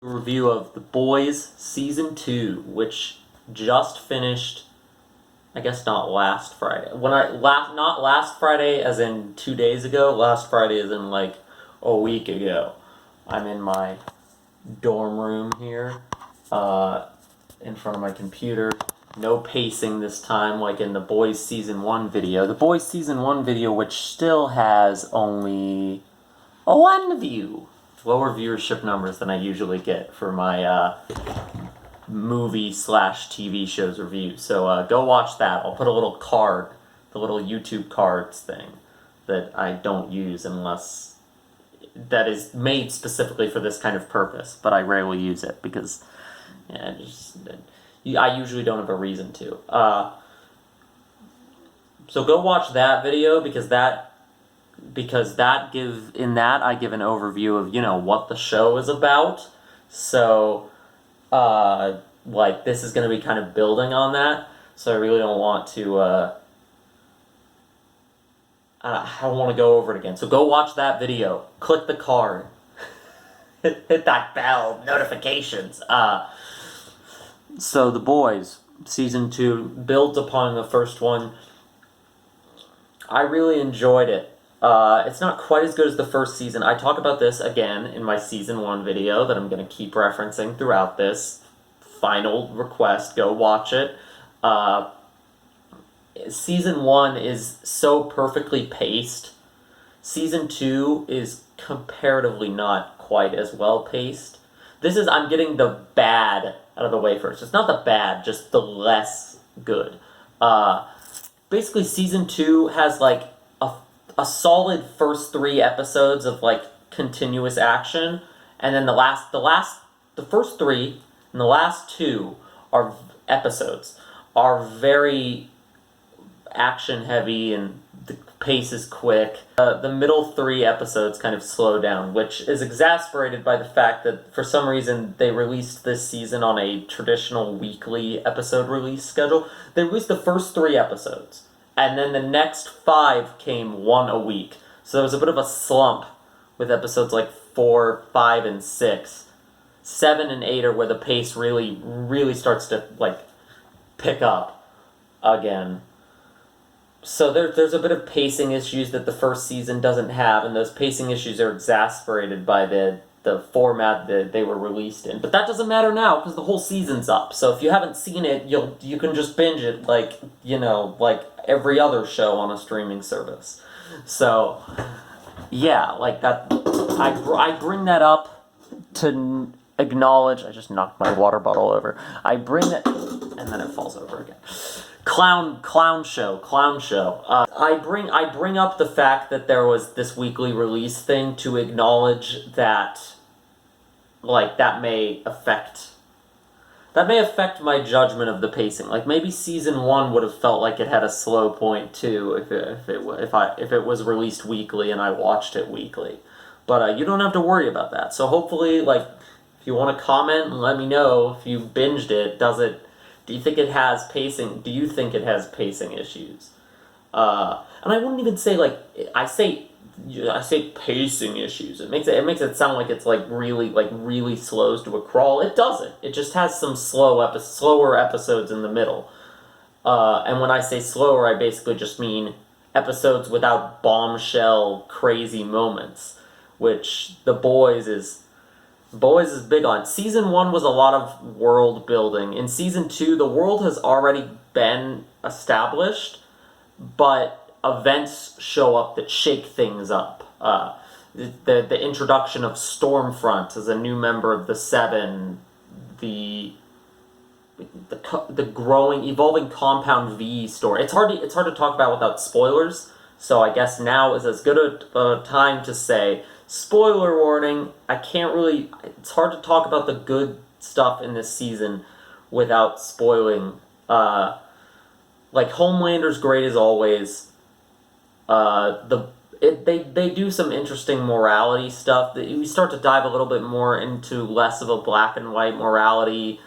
Review of The Boys Season 2, which just finished, I guess not last Friday. Not last Friday as in 2 days ago, last Friday as in like a week ago. I'm in my dorm room here, in front of my computer. No pacing this time like in The Boys Season 1 video. The Boys Season 1 video, which still has only one view. Lower viewership numbers than I usually get for my movie/TV shows review. So go watch that. I'll put a little card, the little YouTube cards thing that I don't use unless that is made specifically for this kind of purpose, but I rarely use it because I usually don't have a reason to. So go watch that video because I give an overview of, what the show is about. So, this is going to be kind of building on that. So I really don't want to, I don't want to go over it again. So go watch that video. Click the card. hit that bell. Notifications. So The Boys, Season 2, builds upon the first one. I really enjoyed it. It's not quite as good as the first season. I talk about this again in my Season 1 video that I'm going to keep referencing throughout this. Final request, go watch it. Season 1 is so perfectly paced. Season 2 is comparatively not quite as well paced. I'm getting the bad out of the way first. It's not the bad, just the less good. Basically, Season 2 has, a solid first 3 episodes of continuous action, and then the first 3 and the last 2 episodes are very action heavy and the pace is quick. The middle 3 episodes kind of slow down, which is exasperated by the fact that for some reason they released this season on a traditional weekly episode release schedule. They released the first 3 episodes. And then the next 5 came one a week. So there was a bit of a slump with episodes 4, 5, and 6. 7 and 8 are where the pace really, really starts to, pick up again. So there's a bit of pacing issues that the first season doesn't have, and those pacing issues are exasperated by the format that they were released in. But that doesn't matter now, because the whole season's up. So if you haven't seen it, you can just binge it like every other show on a streaming service. So, yeah, that. I bring that up to acknowledge. I just knocked my water bottle over. I bring it, and then it falls over again. Clown show. I bring up the fact that there was this weekly release thing to acknowledge that, that may affect my judgment of the pacing. Maybe Season 1 would have felt like it had a slow point too if it was released weekly and I watched it weekly. But you don't have to worry about that. So hopefully, if you want to comment and let me know if you binged it, do you think it has pacing? Do you think it has pacing issues? And I wouldn't even say I say pacing issues. It makes it sound like it's really slows to a crawl. It doesn't. It just has some slower episodes in the middle. And when I say slower, I basically just mean episodes without bombshell crazy moments, which The Boys is big on. Season 1 was a lot of world building. In Season 2, the world has already been established, but events show up that shake things up. The introduction of Stormfront as a new member of the Seven, the growing, evolving Compound V story. It's hard to talk about without spoilers, so I guess now is as good a time to say, spoiler warning, it's hard to talk about the good stuff in this season without spoiling. Homelander's great as always. They do some interesting morality stuff. We start to dive a little bit more into less of a black and white morality.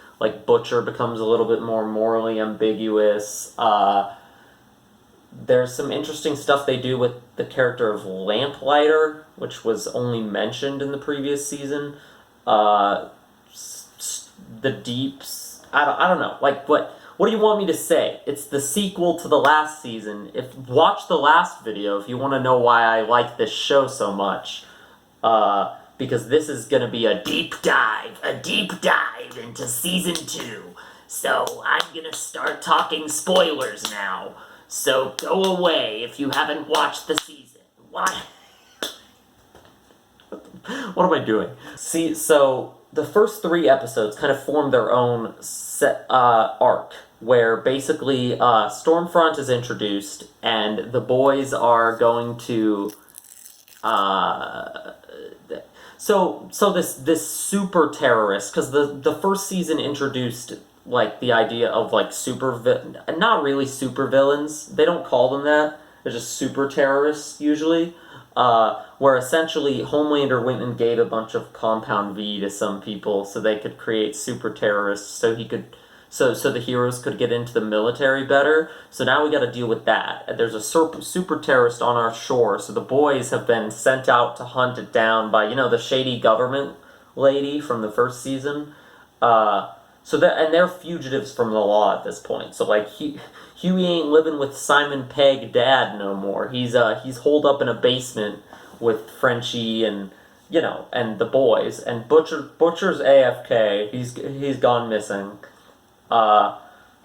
Butcher becomes a little bit more morally ambiguous. There's some interesting stuff they do with the character of Lamplighter, which was only mentioned in the previous season. the deeps. I don't know. Like, what do you want me to say? It's the sequel to the last season. Watch the last video if you want to know why I like this show so much. Because this is going to be a deep dive into season 2. So I'm going to start talking spoilers now. So go away if you haven't watched the season. What? What am I doing? See, so the first 3 episodes kind of form their own arc, where basically Stormfront is introduced, and the boys are going to... So this super terrorist, because the first season introduced like the idea of like not really super villains. They don't call them that. They're just super terrorists usually. Where essentially Homelander went and gave a bunch of Compound V to some people so they could create super terrorists so the heroes could get into the military better. So now we got to deal with that. And there's a super terrorist on our shore, so the boys have been sent out to hunt it down by, the shady government lady from the first season. And they're fugitives from the law at this point. So like Huey ain't living with Simon Pegg dad no more. He's holed up in a basement with Frenchie and and the boys. And Butcher's AFK. He's gone missing. I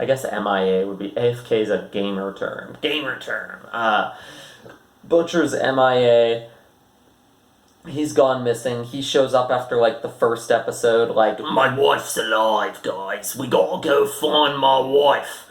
guess MIA would be... AFK is a gamer term. Butcher's MIA. He's gone missing. He shows up after, like, the first episode, like, my wife's alive, guys. We gotta go find my wife.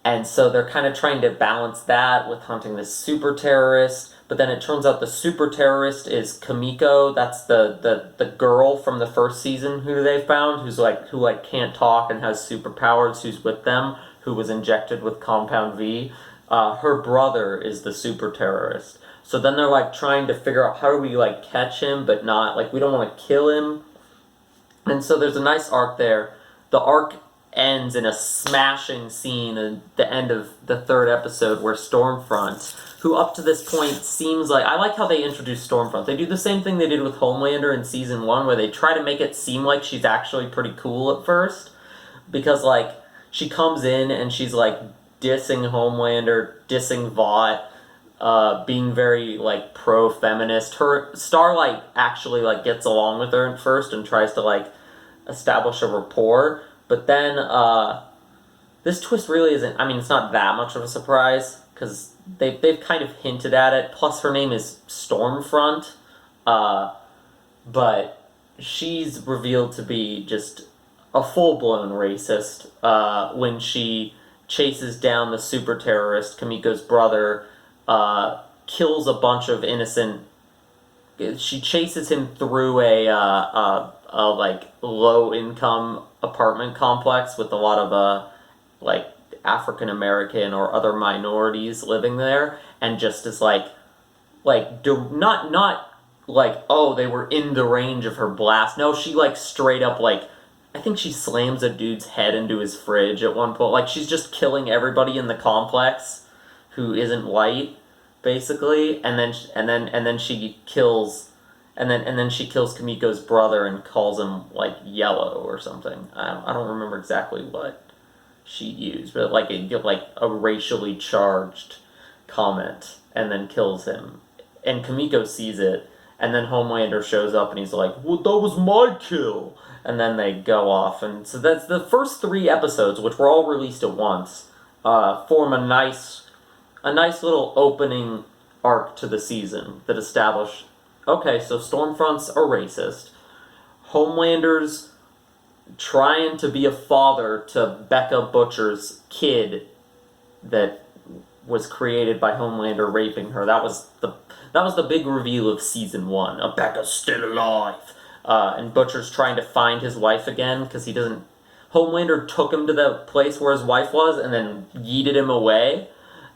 And so they're kind of trying to balance that with hunting this super terrorist. But then it turns out the super terrorist is Kamiko. That's the girl from the first season who they found, who can't talk and has superpowers, who's with them, who was injected with Compound V. Her brother is the super terrorist. So then they're like trying to figure out how do we like catch him, but not like we don't want to kill him. And so there's a nice arc there. The arc ends in a smashing scene at the end of the 3rd episode where Stormfront, who up to this point seems like... I like how they introduce Stormfront. They do the same thing they did with Homelander in Season 1, where they try to make it seem like she's actually pretty cool at first. Because, like, she comes in and she's, like, dissing Homelander, dissing Vought, being very, like, pro-feminist. Her Starlight actually, like, gets along with her at first and tries to, like, establish a rapport. But then, this twist really isn't... I mean, it's not that much of a surprise, because they've kind of hinted at it. Plus, her name is Stormfront. But she's revealed to be just a full-blown racist when she chases down the super terrorist, Kamiko's brother, kills a bunch of innocent... She chases him through a like, low-income apartment complex with a lot of, like, African-American or other minorities living there, and just is not like, oh, they were in the range of her blast. No, she, like, straight up, like, I think she slams a dude's head into his fridge at one point. Like, she's just killing everybody in the complex who isn't white, basically, and then she kills Kamiko's brother and calls him, like, yellow or something. I don't remember exactly what she used, but like a racially charged comment, and then kills him. And Kamiko sees it, and then Homelander shows up and he's like, well, that was my kill! And then they go off, and so that's the first 3 episodes, which were all released at once, form a nice little opening arc to the season that establish, okay, so Stormfront's a racist. Homelander's trying to be a father to Becca Butcher's kid that was created by Homelander raping her. That was the big reveal of Season 1. Becca's still alive. And Butcher's trying to find his wife again because he doesn't... Homelander took him to the place where his wife was and then yeeted him away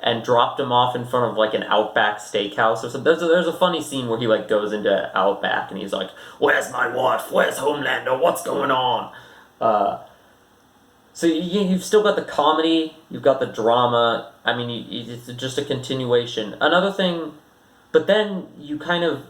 and dropped him off in front of, like, an Outback steakhouse or something. There's a funny scene where he, like, goes into Outback and he's like, where's my wife? Where's Homelander? What's going on? So you've still got the comedy, you've got the drama. I mean, it's just a continuation. Another thing, but then you kind of...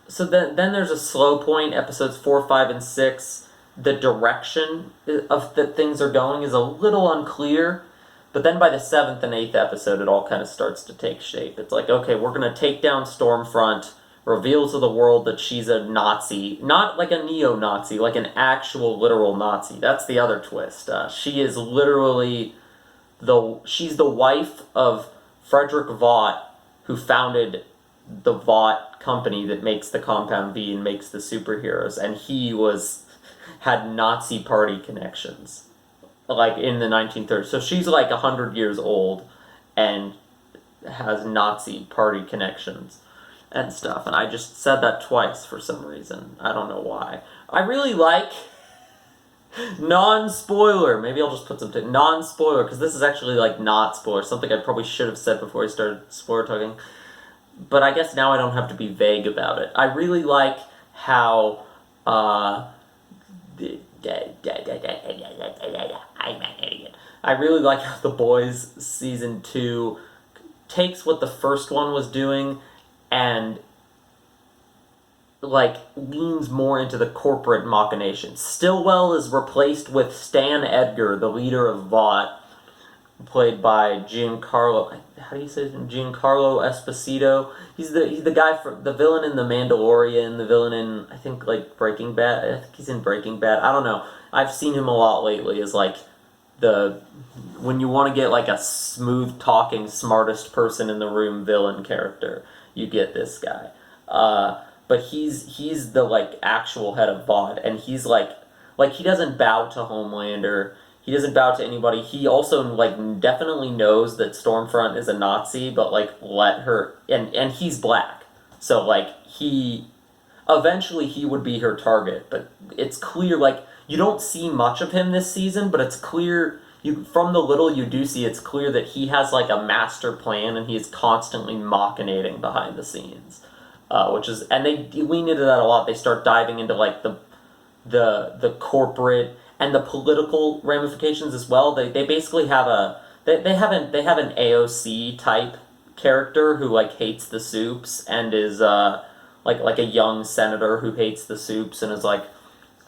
So then there's a slow point, episodes 4, 5, and 6, the direction of that things are going is a little unclear. But then by the 7th and 8th episode, it all kind of starts to take shape. It's like, okay, we're going to take down Stormfront, reveal to the world that she's a Nazi. Not like a neo-Nazi, like an actual literal Nazi. That's the other twist. She is literally she's the wife of Frederick Vought, who founded the Vought company that makes the Compound V and makes the superheroes. And he had Nazi party connections, like in the 1930s. So she's like 100 years old and has Nazi party connections and stuff. And I just said that twice for some reason. I don't know why. I really like non-spoiler. Maybe I'll just put something non-spoiler, because this is actually like not spoiler. Something I probably should have said before I started spoiler talking. But I guess now I don't have to be vague about it. I really like how I'm an idiot. I really like how The Boys season 2 takes what the first one was doing and like leans more into the corporate machinations. Stillwell is replaced with Stan Edgar, the leader of Vought, played by Giancarlo. How do you say his name? Giancarlo Esposito. He's the guy for the villain in The Mandalorian, the villain in, I think, like Breaking Bad. I think he's in Breaking Bad. I don't know. I've seen him a lot lately as like when you want to get like a smooth talking, smartest person in the room villain character, you get this guy. But he's the like actual head of Vought, and he's like he doesn't bow to Homelander. He doesn't bow to anybody. He also like definitely knows that Stormfront is a Nazi, but like let her, and he's black, so like eventually he would be her target. But it's clear, like, you don't see much of him this season, but it's clear from the little you do see, it's clear that he has like a master plan, and he is constantly machinating behind the scenes, and they lean into that a lot. They start diving into like the corporate and the political ramifications as well. They basically have they have an AOC type character who like hates the Supes and is like a young senator who hates the Supes, and is like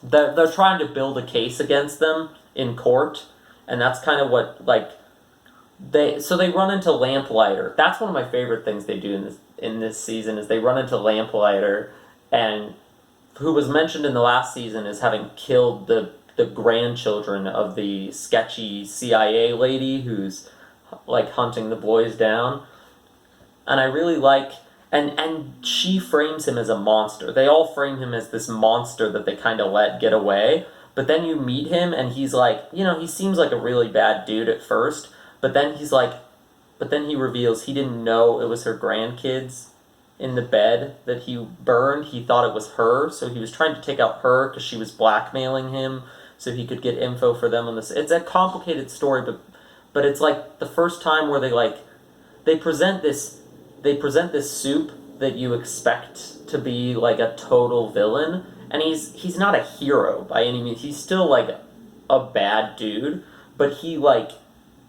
they're trying to build a case against them in court, and that's kind of what like they run into Lamplighter. That's one of my favorite things they do in this season is they run into Lamplighter, and who was mentioned in the last season as having killed the grandchildren of the sketchy CIA lady who's like hunting the boys down. And I really like, and she frames him as a monster. They all frame him as this monster that they kind of let get away. But then you meet him and he's like, he seems like a really bad dude at first, but then he reveals he didn't know it was her grandkids in the bed that he burned. He thought it was her, so he was trying to take out her because she was blackmailing him so he could get info for them on this. It's a complicated story, but it's like the first time where they present this Soup that you expect to be like a total villain, and he's not a hero by any means. He's still like a bad dude, but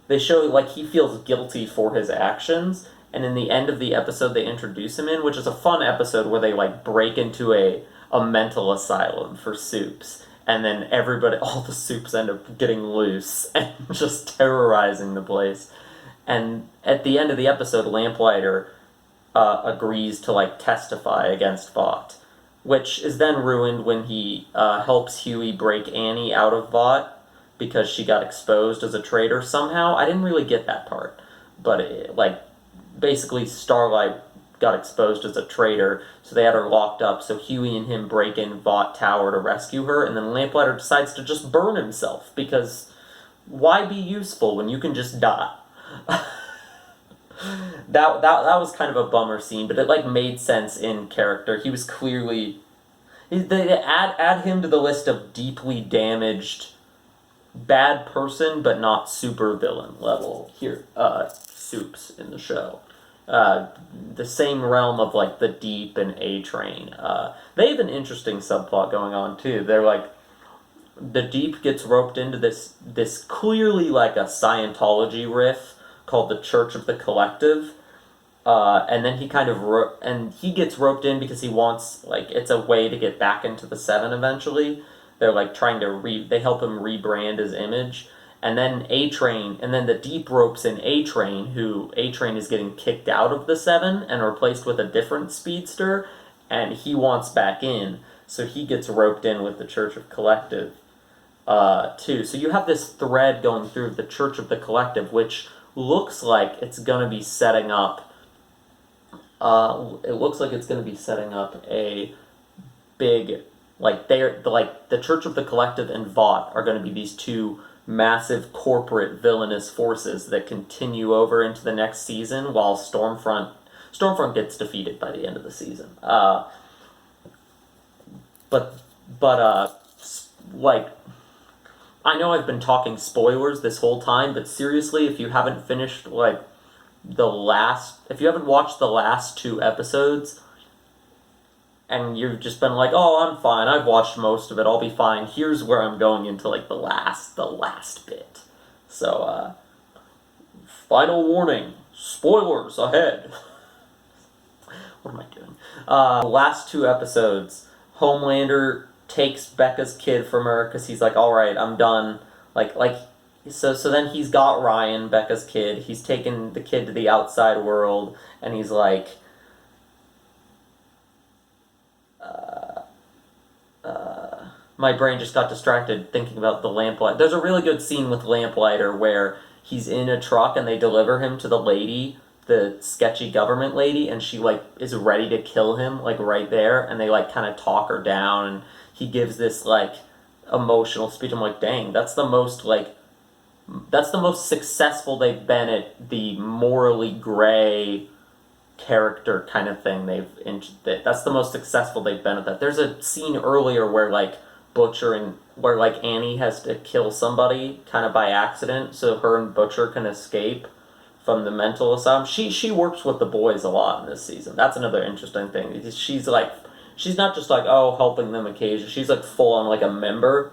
they show like he feels guilty for his actions. And in the end of the episode they introduce him in, which is a fun episode where they like break into a mental asylum for Supes, and then all the Supes end up getting loose and just terrorizing the place. And at the end of the episode, Lamplighter agrees to like testify against Vought, which is then ruined when he helps Huey break Annie out of Vought because she got exposed as a traitor somehow. I didn't really get that part, but basically Starlight got exposed as a traitor, so they had her locked up, so Huey and him break in Vought Tower to rescue her, and then Lamplighter decides to just burn himself, because why be useful when you can just die? that was kind of a bummer scene, but it like made sense in character. He was clearly... They add him to the list of deeply damaged bad person, but not super villain level Supes in the show. The same realm of like the Deep and A-Train. They have an interesting subplot going on too. They're like, the Deep gets roped into this clearly like a Scientology riff called the Church of the Collective, and then he kind of he gets roped in because he wants, like, it's a way to get back into the Seven eventually. they're like trying to they help him rebrand his image. And then A-Train, and then the deep ropes in A-Train, who A-Train is getting kicked out of the 7 and replaced with a different speedster, and he wants back in, so he gets roped in with the Church of Collective, too. So you have this thread going through the Church of the Collective, which looks like it's going to be setting up, a big, like, the Church of the Collective and Vought are going to be these two massive corporate villainous forces that continue over into the next season, while Stormfront gets defeated by the end of the season. Like, I know I've been talking spoilers this whole time, but seriously, if you haven't finished, like, if you haven't watched the last 2 episodes, and you've just been like, oh, I'm fine, I've watched most of it, I'll be fine, here's where I'm going into, like, the last bit. So, final warning, spoilers ahead. What am I doing? The last 2 episodes, Homelander takes Becca's kid from her, because he's like, alright, I'm done. So then he's got Ryan, Becca's kid, he's taken the kid to the outside world, and he's like, my brain just got distracted thinking about the lamplighter. There's a really good scene with Lamplighter where he's in a truck and they deliver him to the lady, the sketchy government lady, and she, like, is ready to kill him, like, right there, and they, like, kind of talk her down, and he gives this, like, emotional speech. I'm like, dang, that's the most successful they've been at the morally gray character kind of thing. That's the most successful they've been at that. There's a scene earlier where, like, where, like, Annie has to kill somebody kind of by accident so her and Butcher can escape from the mental asylum. She works with the boys a lot in this season. That's another interesting thing. She's not just like, oh, helping them occasionally. She's like full on like a member.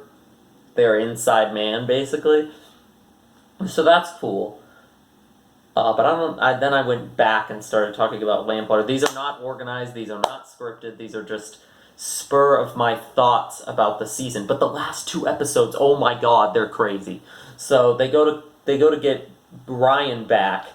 They're inside man, basically. So that's cool. But then I went back and started talking about Lamplighter. These are not organized, these are not scripted, these are just spur of my thoughts about the season. But the last 2 episodes, oh my god, they're crazy. So they go to get Ryan back.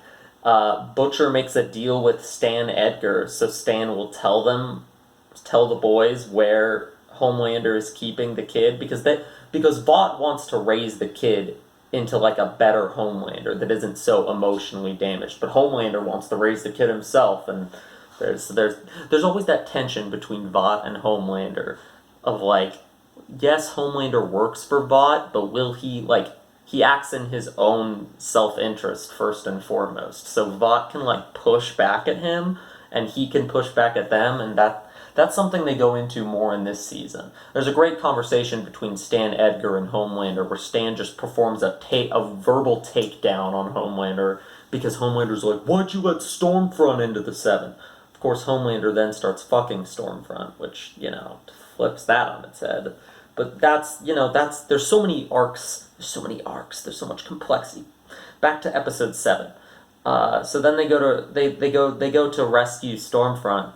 Butcher makes a deal with Stan Edgar, so Stan will tell the boys where Homelander is keeping the kid, because Vought wants to raise the kid into, like, a better Homelander that isn't so emotionally damaged. But Homelander wants to raise the kid himself, and there's always that tension between Vought and Homelander of, like, yes, Homelander works for Vought, but will he, like, he acts in his own self-interest first and foremost. So Vought can, like, push back at him, and he can push back at them, and that's something they go into more in this season. There's a great conversation between Stan Edgar and Homelander where Stan just performs a verbal takedown on Homelander because Homelander's like, why'd you let Stormfront into the 7? Of course, Homelander then starts fucking Stormfront, which, flips that on its head. But there's so many arcs, there's so much complexity. Back to episode 7. So then they go to rescue Stormfront.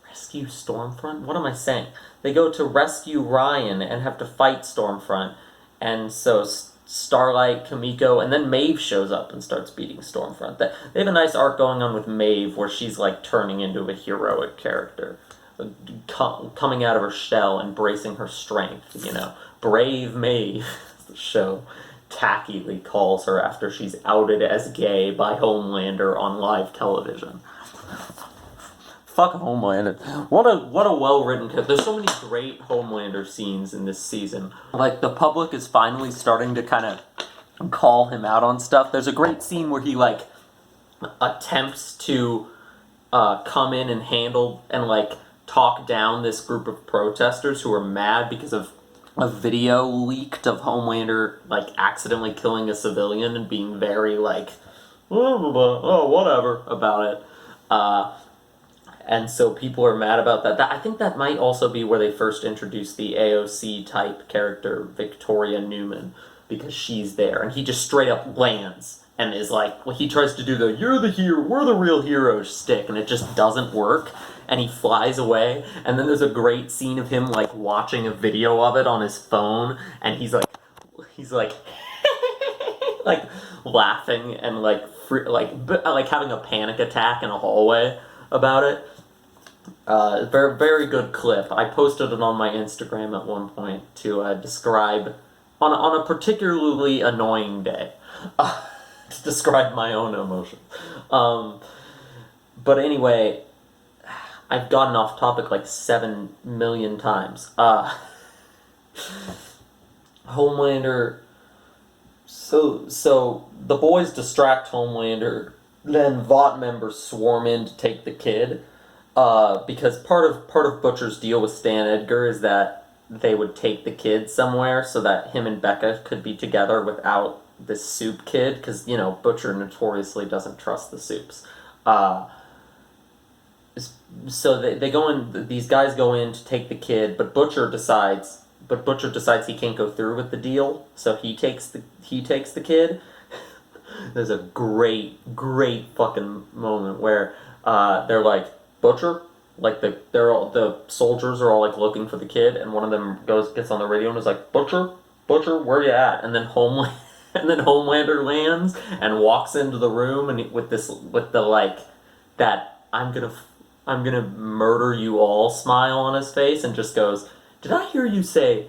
Rescue Stormfront? What am I saying? They go to rescue Ryan and have to fight Stormfront. And so Starlight, Kamiko, and then Maeve shows up and starts beating Stormfront. They have a nice arc going on with Maeve where she's, like, turning into a heroic character. Coming out of her shell, embracing her strength, Brave Maeve, the show tackily calls her after she's outed as gay by Homelander on live television. Fuck Homelander. What a well-written character. There's so many great Homelander scenes in this season. Like, the public is finally starting to kind of call him out on stuff. There's a great scene where he, like, attempts to come in and handle and, like, talk down this group of protesters who are mad because of a video leaked of Homelander, like, accidentally killing a civilian and being very, like, oh, whatever about it. And so people are mad about that. I think that might also be where they first introduced the AOC-type character, Victoria Newman, because she's there. And he just straight up lands and is like, well, he tries to do the "you're the hero, we're the real heroes" stick, and it just doesn't work, and he flies away. And then there's a great scene of him like watching a video of it on his phone, and he's like like laughing and like like having a panic attack in a hallway about it. Very, very good clip. I posted it on my Instagram at one point to describe on a particularly annoying day. To describe my own emotions. But anyway, I've gotten off topic like 7 million times. Homelander. So the boys distract Homelander. Then Vought members swarm in to take the kid. Because part of Butcher's deal with Stan Edgar is that they would take the kid somewhere so that him and Becca could be together without this soup kid, because Butcher notoriously doesn't trust the soups. So they go in. These guys go in to take the kid, but Butcher decides he can't go through with the deal, so he takes the kid. There's a great fucking moment where they're like, Butcher, like the soldiers are all like looking for the kid, and one of them gets on the radio and is like, Butcher, where you at? And then Homelander lands and walks into the room and with the like that I'm gonna murder you all smile on his face, and just goes, did I hear you say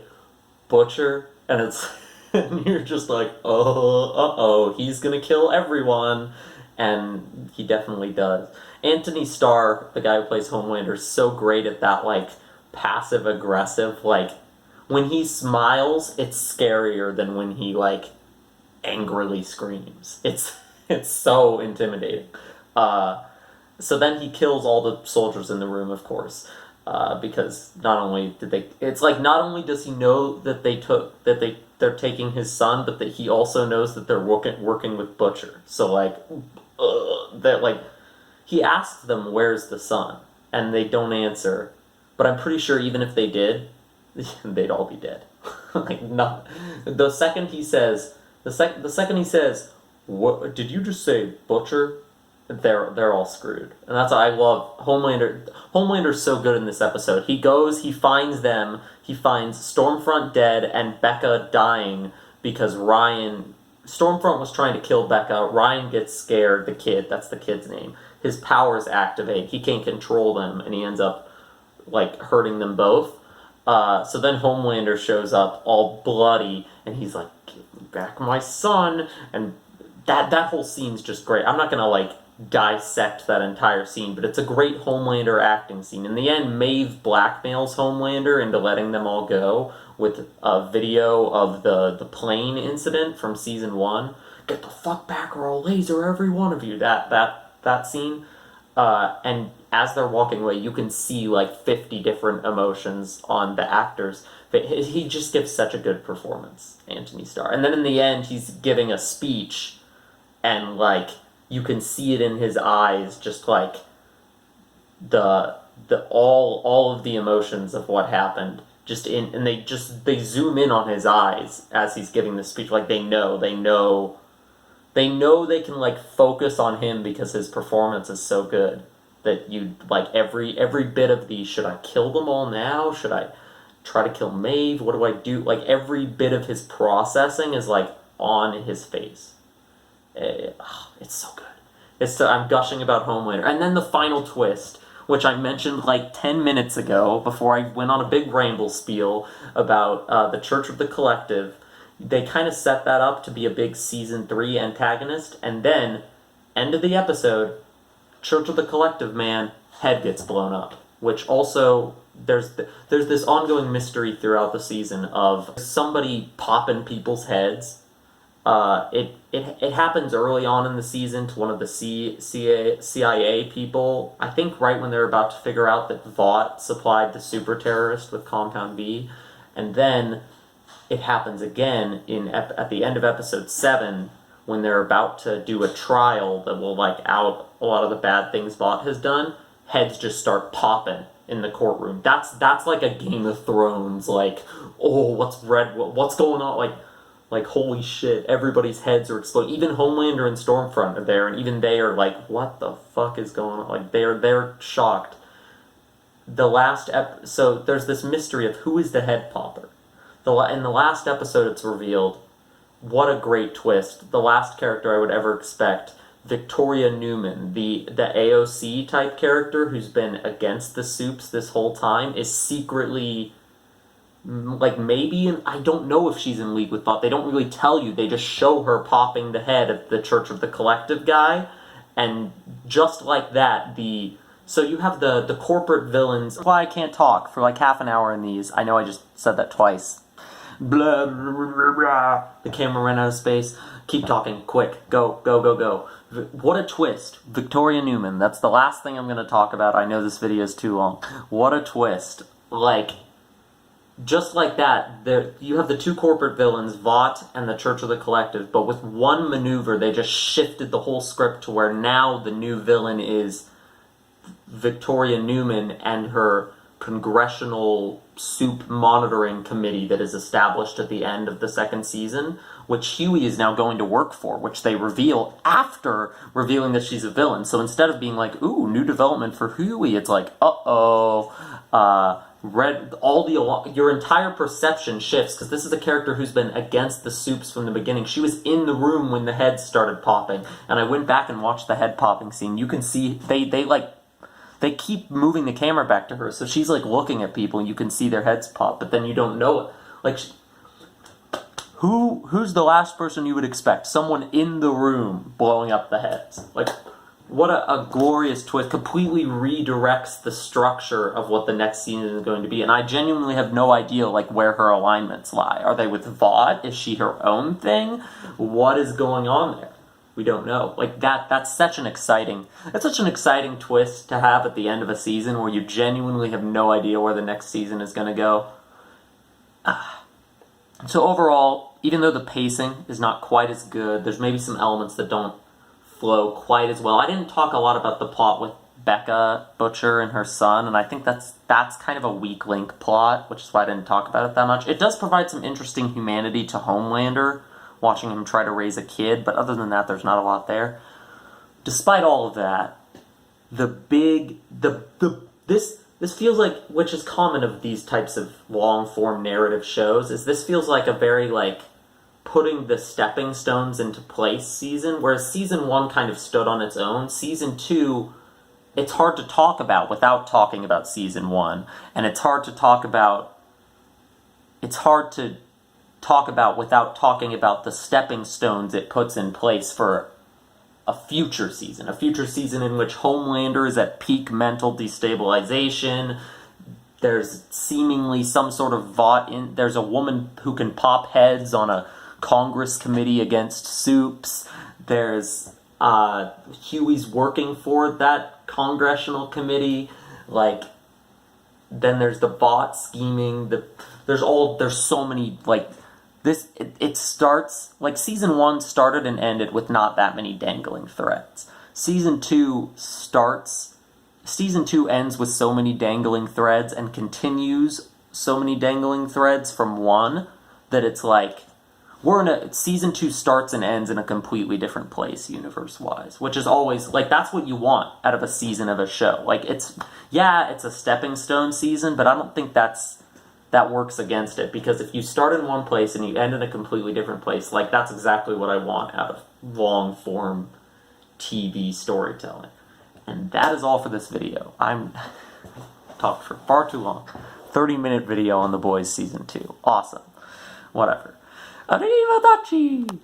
Butcher? And it's and you're just like, oh, he's gonna kill everyone, and he definitely does. Anthony Starr, the guy who plays Homelander, is so great at that like passive aggressive, like when he smiles, it's scarier than when he like angrily screams. It's so intimidating. So then he kills all the soldiers in the room, of course, because not only does he know that they're taking his son, but that he also knows that they're working with Butcher. So he asks them, "Where's the son?" and they don't answer. But I'm pretty sure even if they did, they'd all be dead. The second he says, "What did you just say, Butcher?" They're all screwed. And that's why I love Homelander. Homelander's so good in this episode. He finds them, he finds Stormfront dead and Becca dying because Stormfront was trying to kill Becca. Ryan gets scared, that's the kid's name. His powers activate, he can't control them, and he ends up like hurting them both. So then Homelander shows up all bloody, and he's like, "Give me back my son," and that whole scene's just great. I'm not gonna like dissect that entire scene, but it's a great Homelander acting scene. In the end, Maeve blackmails Homelander into letting them all go with a video of the plane incident from season 1. Get the fuck back or I'll laser every one of you. That scene. And as they're walking away, you can see like 50 different emotions on the actors. But he just gives such a good performance, Anthony Starr. And then in the end, he's giving a speech, and like you can see it in his eyes, just like all of the emotions of what happened. And they zoom in on his eyes as he's giving the speech. Like they know they can like focus on him because his performance is so good that you like every bit of these. Should I kill them all now? Should I try to kill Maeve? What do I do? Like every bit of his processing is like on his face. It's so good. I'm gushing about Homelander. And then the final twist, which I mentioned like 10 minutes ago before I went on a big ramble spiel about the Church of the Collective. They kind of set that up to be a big season 3 antagonist, and then, end of the episode, Church of the Collective man, head gets blown up. Which also, there's this ongoing mystery throughout the season of somebody popping people's heads. It happens early on in the season to one of the CIA people. I think right when they're about to figure out that Vought supplied the super terrorist with Compound B, and then it happens again at the end of episode 7 when they're about to do a trial that will like out a lot of the bad things Vought has done. Heads just start popping in the courtroom. That's like a Game of Thrones, like, oh, what's going on? Like, Like, holy shit, everybody's heads are exploding. Even Homelander and Stormfront are there, and even they are like, what the fuck is going on? Like, they're shocked. So there's this mystery of who is the head popper. In the last episode, it's revealed. What a great twist. The last character I would ever expect. Victoria Newman, the AOC type character who's been against the Supes this whole time, is secretly... like, maybe, I don't know if she's in league with Thought. They don't really tell you. They just show her popping the head of the Church of the Collective guy. And just like that, so you have the corporate villains. That's why I can't talk for like half an hour in these. I know I just said that twice. Blah, blah, blah, blah. The camera ran out of space. Keep talking. Quick. Go, go, go, go. What a twist. Victoria Newman. That's the last thing I'm going to talk about. I know this video is too long. What a twist. Like... just like that, you have the two corporate villains, Vought and the Church of the Collective, but with one maneuver, they just shifted the whole script to where now the new villain is Victoria Newman and her congressional soup monitoring committee that is established at the end of the second season, which Huey is now going to work for, which they reveal after revealing that she's a villain. So instead of being like, ooh, new development for Huey, it's like, your entire perception shifts, because this is a character who's been against the Supes from the beginning. She was in the room when the heads started popping, and I went back and watched the head popping scene. You can see they keep moving the camera back to her, so she's like looking at people and you can see their heads pop, but then you don't know it. Like, who's the last person you would expect? Someone in the room blowing up the heads. Like, what a glorious twist. Completely redirects the structure of what the next season is going to be. And I genuinely have no idea, like, where her alignments lie. Are they with Vought? Is she her own thing? What is going on there? We don't know. Like, that's such an exciting twist to have at the end of a season where you genuinely have no idea where the next season is going to go. So overall, even though the pacing is not quite as good, there's maybe some elements that don't flow quite as well. I didn't talk a lot about the plot with Becca Butcher and her son, and I think that's kind of a weak link plot, which is why I didn't talk about it that much. It does provide some interesting humanity to Homelander, watching him try to raise a kid, but other than that, there's not a lot there. Despite all of that, this feels like, which is common of these types of long-form narrative shows, is this feels like a very, like, putting the stepping stones into place season, whereas season 1 kind of stood on its own. Season 2, it's hard to talk about without talking about season 1, and it's hard to talk about without talking about the stepping stones it puts in place for a future season in which Homelander is at peak mental destabilization. There's seemingly some sort of there's a woman who can pop heads on a Congress committee against Supes. There's Huey's working for that congressional committee. Like, then there's the Vought scheming. There's so many, like, this. It starts like season 1 started and ended with not that many dangling threads. Season 2 ends with so many dangling threads and continues so many dangling threads from 1 that it's like, season 2 starts and ends in a completely different place universe-wise, which is always, like, that's what you want out of a season of a show. Like, it's a stepping stone season, but I don't think that works against it, because if you start in one place and you end in a completely different place, like, that's exactly what I want out of long-form TV storytelling. And that is all for this video. I'm talked for far too long. 30-minute video on The Boys Season 2. Awesome. Whatever. Arrivederci!